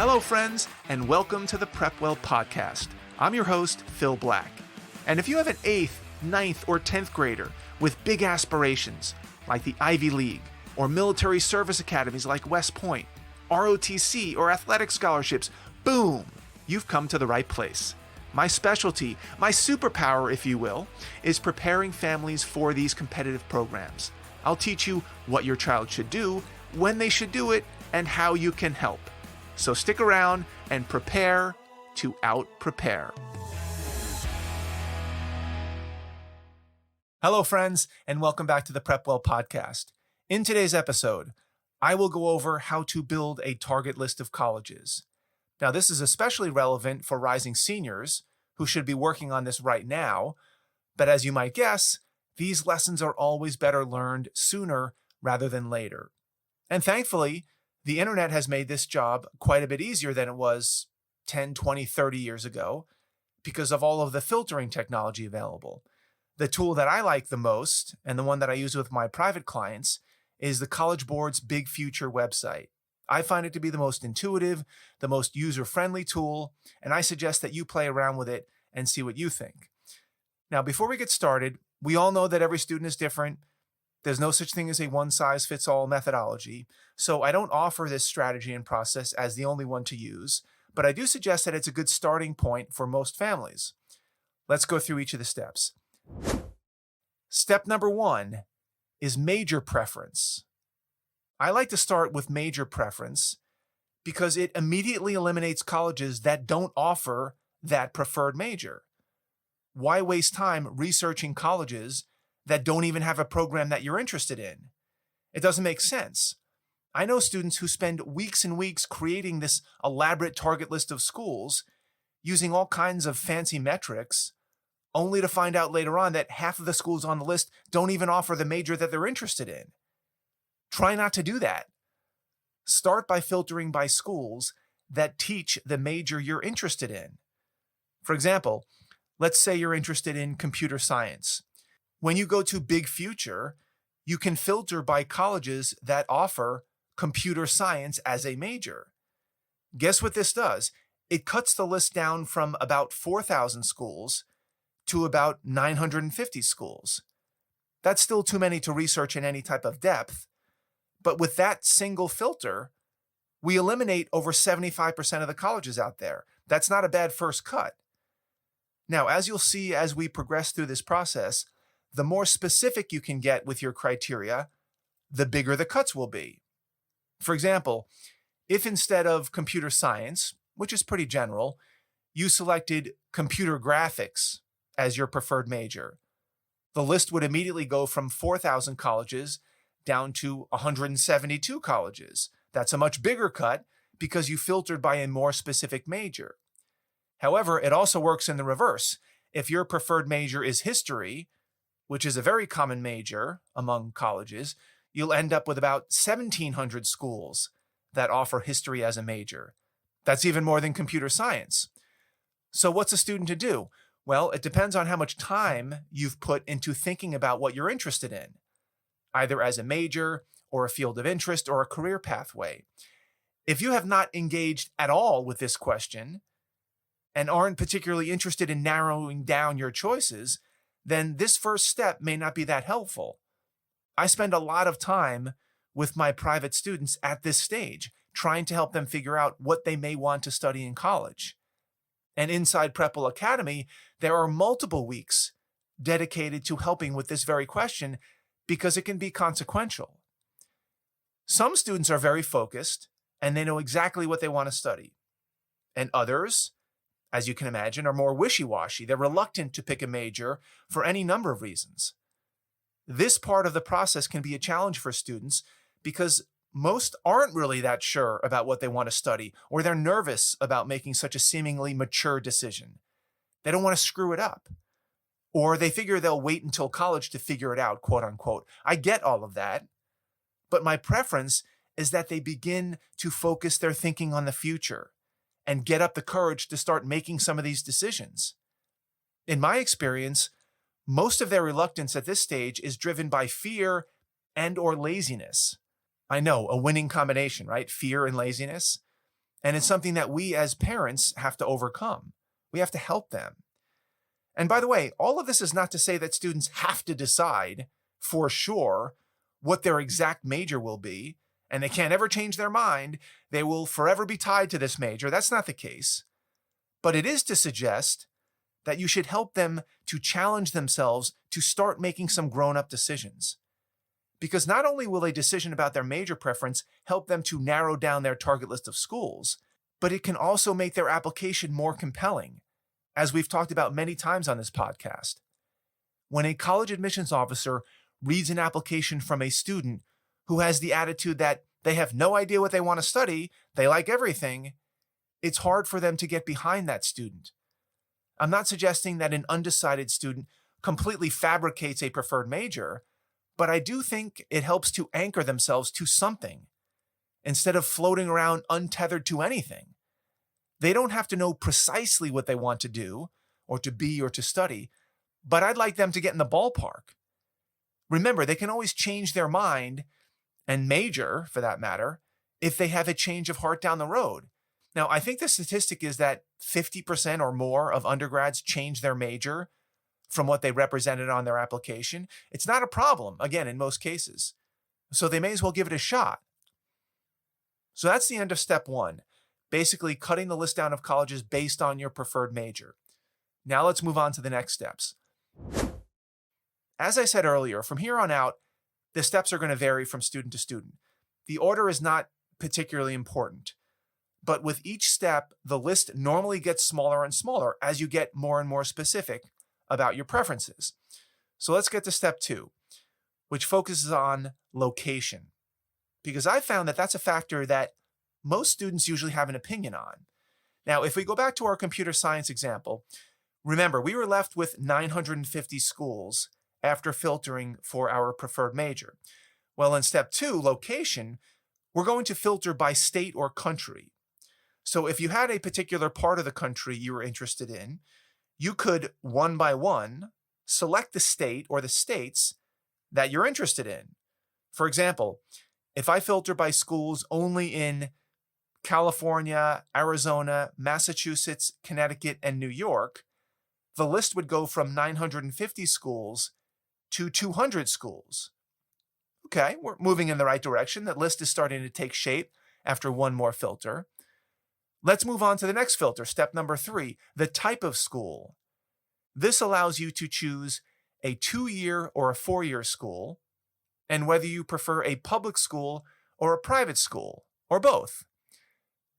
Hello, friends, and welcome to the PrepWell podcast. I'm your host, Phil Black. And if you have an 8th, 9th, or 10th grader with big aspirations, like the Ivy League, or military service academies like West Point, ROTC, or athletic scholarships, boom, you've come to the right place. My specialty, my superpower, if you will, is preparing families for these competitive programs. I'll teach you what your child should do, when they should do it, and how you can help. So stick around and prepare to out-prepare. Hello, friends, and welcome back to the PrepWell podcast. In today's episode, I will go over how to build a target list of colleges. Now, this is especially relevant for rising seniors who should be working on this right now, but as you might guess, these lessons are always better learned sooner rather than later. And thankfully, the internet has made this job quite a bit easier than it was 10, 20, 30 years ago because of all of the filtering technology available. The tool that I like the most, and the one that I use with my private clients, is the College Board's Big Future website. I find it to be the most intuitive, the most user-friendly tool, and I suggest that you play around with it and see what you think. Now, before we get started, we all know that every student is different. There's no such thing as a one-size-fits-all methodology, so I don't offer this strategy and process as the only one to use, but I do suggest that it's a good starting point for most families. Let's go through each of the steps. Step number 1 is major preference. I like to start with major preference because it immediately eliminates colleges that don't offer that preferred major. Why waste time researching colleges that don't even have a program that you're interested in? It doesn't make sense. I know students who spend weeks and weeks creating this elaborate target list of schools using all kinds of fancy metrics, only to find out later on that half of the schools on the list don't even offer the major that they're interested in. Try not to do that. Start by filtering by schools that teach the major you're interested in. For example, let's say you're interested in computer science. When you go to Big Future, you can filter by colleges that offer computer science as a major. Guess what this does? It cuts the list down from about 4,000 schools to about 950 schools. That's still too many to research in any type of depth, but with that single filter, we eliminate over 75% of the colleges out there. That's not a bad first cut. Now, as you'll see as we progress through this process, the more specific you can get with your criteria, the bigger the cuts will be. For example, if instead of computer science, which is pretty general, you selected computer graphics as your preferred major, the list would immediately go from 4,000 colleges down to 172 colleges. That's a much bigger cut because you filtered by a more specific major. However, it also works in the reverse. If your preferred major is history, which is a very common major among colleges, you'll end up with about 1,700 schools that offer history as a major. That's even more than computer science. So what's a student to do? Well, it depends on how much time you've put into thinking about what you're interested in, either as a major or a field of interest or a career pathway. If you have not engaged at all with this question and aren't particularly interested in narrowing down your choices, then this first step may not be that helpful. I spend a lot of time with my private students at this stage, trying to help them figure out what they may want to study in college. And inside PrepWell Academy, there are multiple weeks dedicated to helping with this very question because it can be consequential. Some students are very focused and they know exactly what they want to study. And others, as you can imagine, are more wishy-washy. They're reluctant to pick a major for any number of reasons. This part of the process can be a challenge for students because most aren't really that sure about what they want to study, or they're nervous about making such a seemingly mature decision. They don't want to screw it up. Or they figure they'll wait until college to figure it out, quote unquote. I get all of that, but my preference is that they begin to focus their thinking on the future and get up the courage to start making some of these decisions. In my experience, most of their reluctance at this stage is driven by fear and or laziness. I know, a winning combination, right? Fear and laziness. And it's something that we as parents have to overcome. We have to help them. And by the way, all of this is not to say that students have to decide for sure what their exact major will be, and they can't ever change their mind. They will forever be tied to this major. That's not the case. But it is to suggest that you should help them to challenge themselves to start making some grown-up decisions. Because not only will a decision about their major preference help them to narrow down their target list of schools, but it can also make their application more compelling, as we've talked about many times on this podcast. When a college admissions officer reads an application from a student who has the attitude that they have no idea what they want to study, they like everything, it's hard for them to get behind that student. I'm not suggesting that an undecided student completely fabricates a preferred major, but I do think it helps to anchor themselves to something instead of floating around untethered to anything. They don't have to know precisely what they want to do or to be or to study, but I'd like them to get in the ballpark. Remember, they can always change their mind and major, for that matter, if they have a change of heart down the road. Now, I think the statistic is that 50% or more of undergrads change their major from what they represented on their application. It's not a problem, again, in most cases. So they may as well give it a shot. So that's the end of step one. Basically cutting the list down of colleges based on your preferred major. Now let's move on to the next steps. As I said earlier, from here on out, the steps are going to vary from student to student. The order is not particularly important, but with each step, the list normally gets smaller and smaller as you get more and more specific about your preferences. So let's get to step two, which focuses on location, because I found that that's a factor that most students usually have an opinion on. Now, if we go back to our computer science example, remember, we were left with 950 schools after filtering for our preferred major. Well, in step two, location, we're going to filter by state or country. So if you had a particular part of the country you were interested in, you could, one by one, select the state or the states that you're interested in. For example, if I filter by schools only in California, Arizona, Massachusetts, Connecticut, and New York, the list would go from 950 schools to 200 schools. Okay, we're moving in the right direction. That list is starting to take shape after one more filter. Let's move on to the next filter, step number 3, the type of school. This allows you to choose a 2-year or a 4-year school, and whether you prefer a public school or a private school, or both.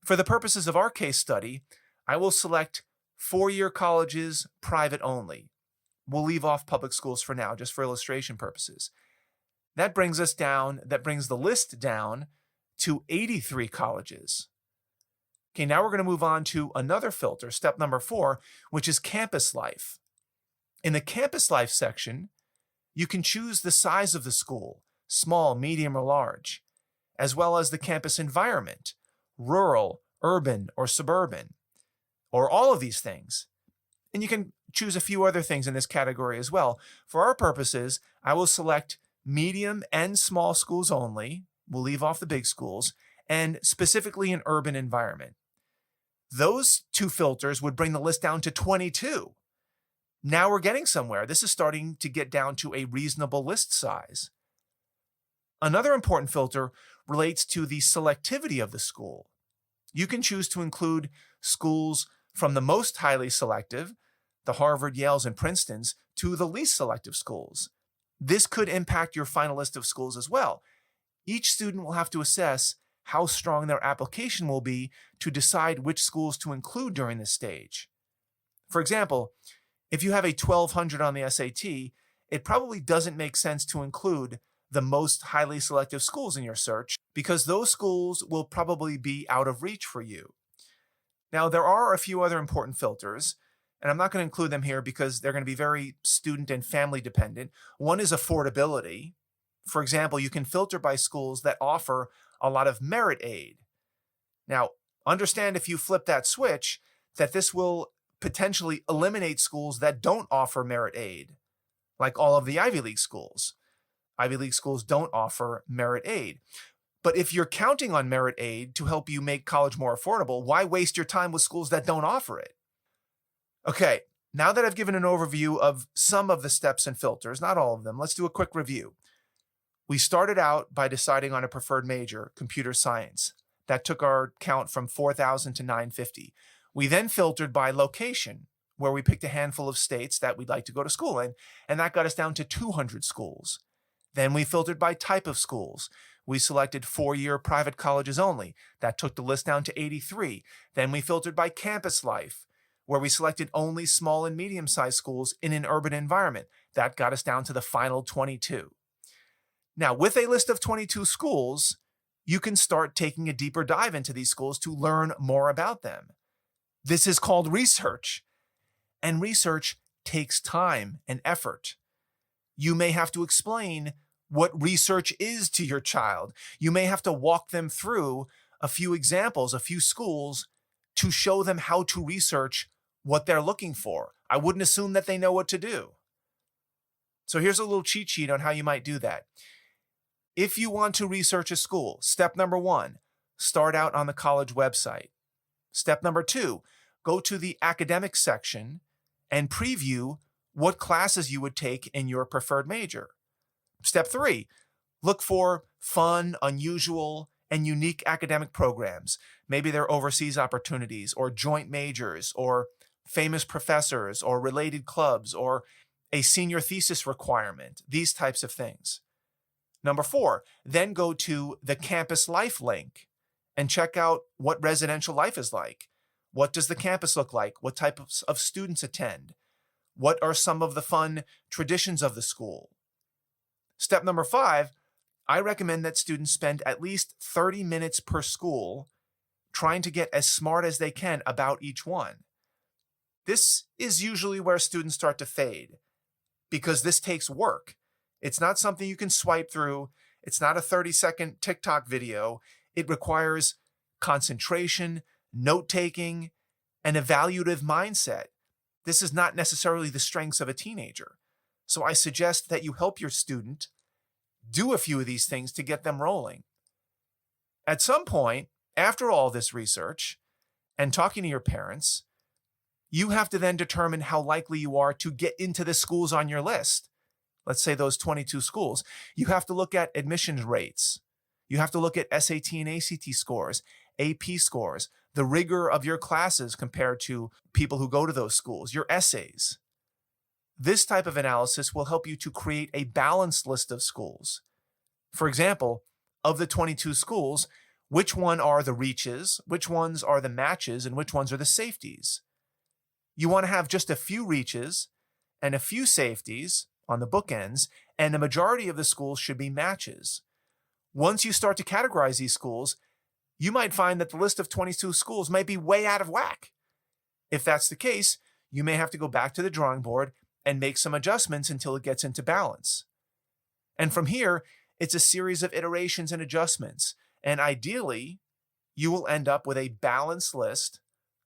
For the purposes of our case study, I will select 4-year colleges, private only. We'll leave off public schools for now, just for illustration purposes. That brings the list down to 83 colleges. Okay, now we're going to move on to another filter, step number 4, which is campus life. In the campus life section, you can choose the size of the school, small, medium, or large, as well as the campus environment, rural, urban, or suburban, or all of these things. And you can choose a few other things in this category as well. For our purposes, I will select medium and small schools only. We'll leave off the big schools, and specifically an urban environment. Those 2 filters would bring the list down to 22. Now we're getting somewhere. This is starting to get down to a reasonable list size. Another important filter relates to the selectivity of the school. You can choose to include schools from the most highly selective, the Harvard, Yales, and Princetons, to the least selective schools. This could impact your final list of schools as well. Each student will have to assess how strong their application will be to decide which schools to include during this stage. For example, if you have a 1200 on the SAT, it probably doesn't make sense to include the most highly selective schools in your search because those schools will probably be out of reach for you. Now, there are a few other important filters, and I'm not going to include them here because they're going to be very student and family dependent. One is affordability. For example, you can filter by schools that offer a lot of merit aid. Now, understand if you flip that switch that this will potentially eliminate schools that don't offer merit aid, like all of the Ivy League schools. Ivy League schools don't offer merit aid. But if you're counting on merit aid to help you make college more affordable, why waste your time with schools that don't offer it? Okay, now that I've given an overview of some of the steps and filters, not all of them, let's do a quick review. We started out by deciding on a preferred major, computer science. That took our count from 4,000 to 950. We then filtered by location, where we picked a handful of states that we'd like to go to school in, and that got us down to 200 schools. Then we filtered by type of schools. We selected four-year private colleges only. That took the list down to 83. Then we filtered by campus life, where we selected only small and medium-sized schools in an urban environment. That got us down to the final 22. Now, with a list of 22 schools, you can start taking a deeper dive into these schools to learn more about them. This is called research, and research takes time and effort. You may have to explain what research is to your child. You may have to walk them through a few examples, a few schools, to show them how to research what they're looking for. I wouldn't assume that they know what to do. So here's a little cheat sheet on how you might do that. If you want to research a school, step number 1, start out on the college website. Step number 2, go to the academic section and preview what classes you would take in your preferred major. Step 3, look for fun, unusual, and unique academic programs. Maybe they're overseas opportunities or joint majors or famous professors or related clubs or a senior thesis requirement, these types of things. Number 4, then go to the campus life link and check out what residential life is like. What does the campus look like? What type of students attend? What are some of the fun traditions of the school? Step number 5, I recommend that students spend at least 30 minutes per school trying to get as smart as they can about each one. This is usually where students start to fade because this takes work. It's not something you can swipe through. It's not a 30-second TikTok video. It requires concentration, note-taking, an evaluative mindset. This is not necessarily the strengths of a teenager. So I suggest that you help your student do a few of these things to get them rolling. At some point, after all this research and talking to your parents, you have to then determine how likely you are to get into the schools on your list. Let's say those 22 schools. You have to look at admissions rates. You have to look at SAT and ACT scores, AP scores, the rigor of your classes compared to people who go to those schools, your essays. This type of analysis will help you to create a balanced list of schools. For example, of the 22 schools, which one are the reaches, which ones are the matches, and which ones are the safeties? You want to have just a few reaches and a few safeties on the bookends, and the majority of the schools should be matches. Once you start to categorize these schools, you might find that the list of 22 schools might be way out of whack. If that's the case, you may have to go back to the drawing board and make some adjustments until it gets into balance. And from here, it's a series of iterations and adjustments. And ideally, you will end up with a balanced list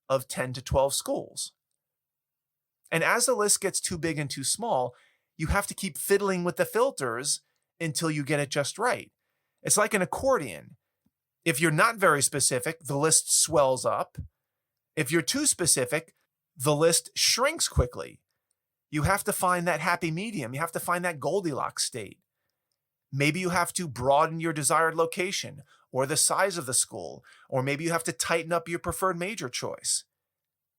of 10 to 12 schools. And as the list gets too big and too small, you have to keep fiddling with the filters until you get it just right. It's like an accordion. If you're not very specific, the list swells up. If you're too specific, the list shrinks quickly. You have to find that happy medium. You have to find that Goldilocks state. Maybe you have to broaden your desired location or the size of the school, or maybe you have to tighten up your preferred major choice.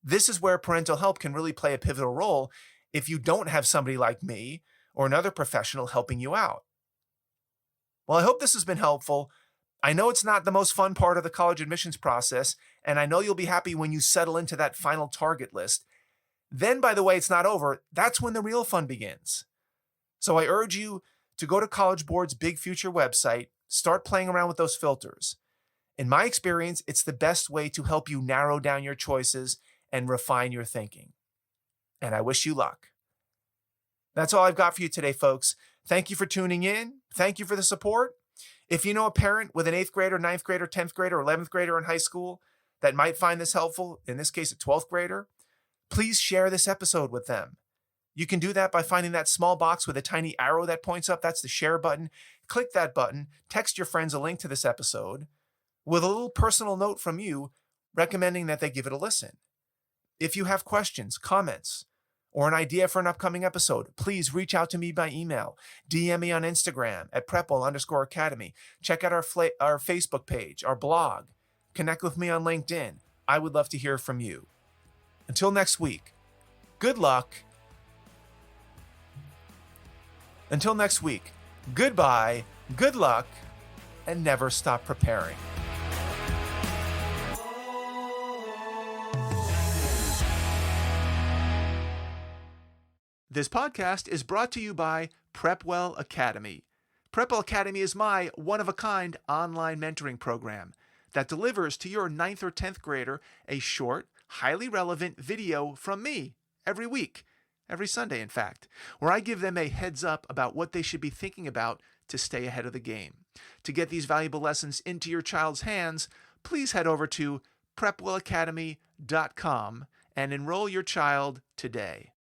This is where parental help can really play a pivotal role if you don't have somebody like me or another professional helping you out. Well, I hope this has been helpful. I know it's not the most fun part of the college admissions process, and I know you'll be happy when you settle into that final target list. Then, by the way, it's not over. That's when the real fun begins. So I urge you to go to College Board's Big Future website, start playing around with those filters. In my experience, it's the best way to help you narrow down your choices and refine your thinking. And I wish you luck. That's all I've got for you today, folks. Thank you for tuning in. Thank you for the support. If you know a parent with an 8th grader, 9th grader, 10th grader, or 11th grader in high school that might find this helpful, in this case, a 12th grader, please share this episode with them. You can do that by finding that small box with a tiny arrow that points up. That's the share button. Click that button, text your friends a link to this episode with a little personal note from you recommending that they give it a listen. If you have questions, comments, or an idea for an upcoming episode, please reach out to me by email. DM me on Instagram at PrepWell_Academy. Check out our Facebook page, our blog. Connect with me on LinkedIn. I would love to hear from you. Until next week, good luck. Until next week, goodbye, good luck, and never stop preparing. This podcast is brought to you by PrepWell Academy. PrepWell Academy is my one-of-a-kind online mentoring program that delivers to your 9th or 10th grader a short, highly relevant video from me every week, every Sunday in fact, where I give them a heads up about what they should be thinking about to stay ahead of the game. To get these valuable lessons into your child's hands, please head over to PrepWellAcademy.com and enroll your child today.